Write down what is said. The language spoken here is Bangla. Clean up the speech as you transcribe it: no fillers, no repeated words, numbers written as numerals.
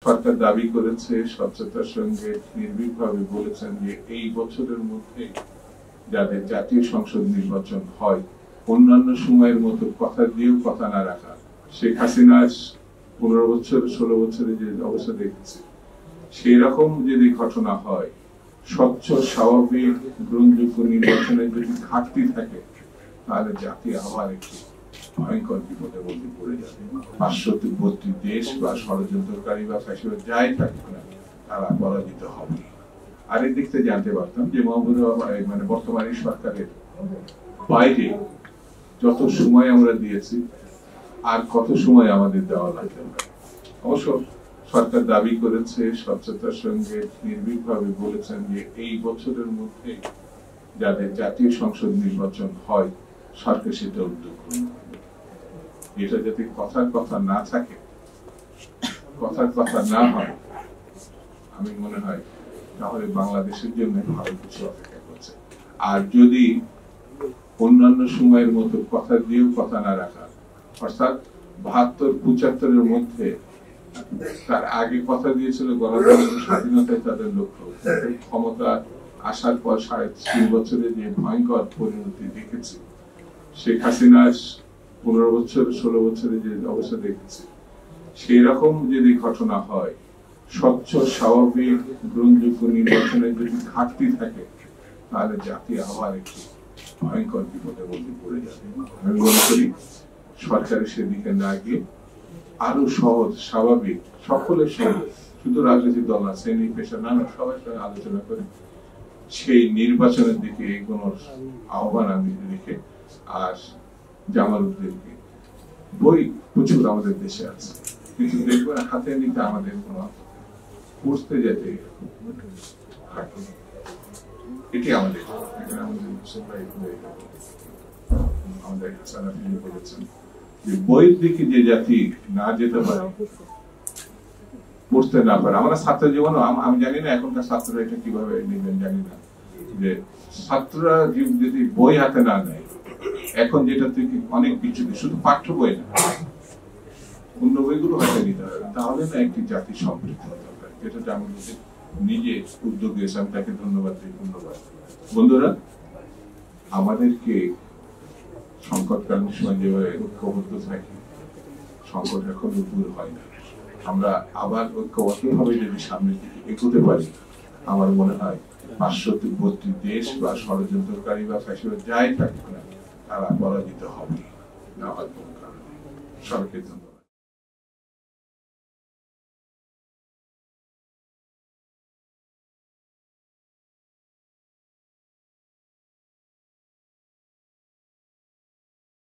সরকার দাবি করেছে, স্বচ্ছতার সঙ্গে নির্ভীকভাবে বলেছেন যে এই বছরের মধ্যে যাদের জাতীয় সংসদ নির্বাচন হয়, অন্যান্য সময়ের মতো কথা দিয়েও কথা না রাখা। শেখ হাসিনা 15 বছর 16 বছরে যে অবস্থা দেখেছে, সেই রকম যদি ঘটনা হয়, স্বচ্ছ স্বাভাবিক গ্রহণযোগ্য নির্বাচনের যদি ঘাটতি থাকে, তাহলে জাতি আবার একটি ভয়ঙ্কর বিপদের মধ্যে পড়ে যাবে। 532 দেশ বা ষড়যন্ত্রকারী বা ফ্যাসিবাদ যাই থাকুক না, তারা পরাজিত হবে। আর এই দিক থেকে জানতে পারতাম যে মানে বর্তমানে সরকারের বাইরে যত সময় আমরা দিয়েছি, আর কত সময় আমাদের দেওয়া লাগবে। অবশ্য সরকার দাবি করেছে, স্বচ্ছতার সঙ্গে নির্ভীকভাবে বলেছেন যে এই বছরের মধ্যে যাদের জাতীয় সংসদ নির্বাচন হয়, সরকার সেটা উদ্যোগ গ্রহণ করবে। এটা যাতে কথার কথা না থাকে, কথার কথা না হয়, আমি মনে হয় তাহলে বাংলাদেশের জন্য ভালো কিছু অপেক্ষা করছে। আর যদি অন্যান্য সময়ের মতো কথা দিয়েও কথা না রাখা, অর্থাৎ 72-75 মধ্যে তার আগে কথা দিয়েছিল গণতন্ত্র স্বাধীনতায় তাদের লক্ষ্য, ক্ষমতা আসার পর 3.5 বছরে যে ভয়ঙ্কর পরিণতি দেখেছি, শেখ হাসিনা 15 বছর 16 বছরে যে অবস্থা দেখেছি, সেই রকম যদি ঘটনা হয়, স্বচ্ছ স্বাভাবিক গ্রহণযোগ্য নির্বাচনের যদি ঘাটতি থাকে, তাহলে জাতি আবার একটি ভয়ঙ্কর বিপদের মধ্যে পড়ে যাবে। আমি মনে করি সরকারের সেদিকে না গিয়ে আরো সহজ স্বাভাবিক সকলের সঙ্গে, শুধু রাজনৈতিক দল না, শ্রেণী পেশা না, সবার সঙ্গে আলোচনা করে সেই নির্বাচনের দিকে এগোনোর আহ্বান আমি রেখে, আর জামাল উদ্দিনকে, বই প্রচুর আমাদের দেশে আছে, কিন্তু দেখবেন হাতে নিতে আমাদের কোনো পড়তে যেতে এটি আমাদের আমাদের বলেছেন যে বইয়ের দিকে যে জাতি না যেতে পারে, পড়তে না পারে। আমরা ছাত্র জীবন, আমি জানি না এখনকার ছাত্ররা এটা কিভাবে নেবেন জানি না, যে ছাত্ররা যদি বই হাতে না নেয়, এখন যেটা থেকে অনেক কিছু, শুধু পাঠ্য বই না, অন্য বইগুলো হাতে নিতে হবে, তাহলে না একটি জাতি সমৃদ্ধ হতে পারে। যেটা আমাদের নিজে উদ্যোগ দিয়েছে, আমি তাকে ধন্যবাদ দিই। ধন্যবাদ বন্ধুরা। আমাদেরকে সংকটকালীন সময় যেভাবে ঐক্যবদ্ধ থাকি, সংকট এখন দূর হয় না। আমরা আবার ঐক্যবদ্ধভাবে যদি সামনের দিকে এগোতে পারি, আমার মনে হয় 532 দেশ বা ষড়যন্ত্রকারী বা ফ্যাসিবাদ যাই থাকুক না, তারা পরাজিত হবে না হয় কোনো কারণে। সবাইকে ধন্যবাদ।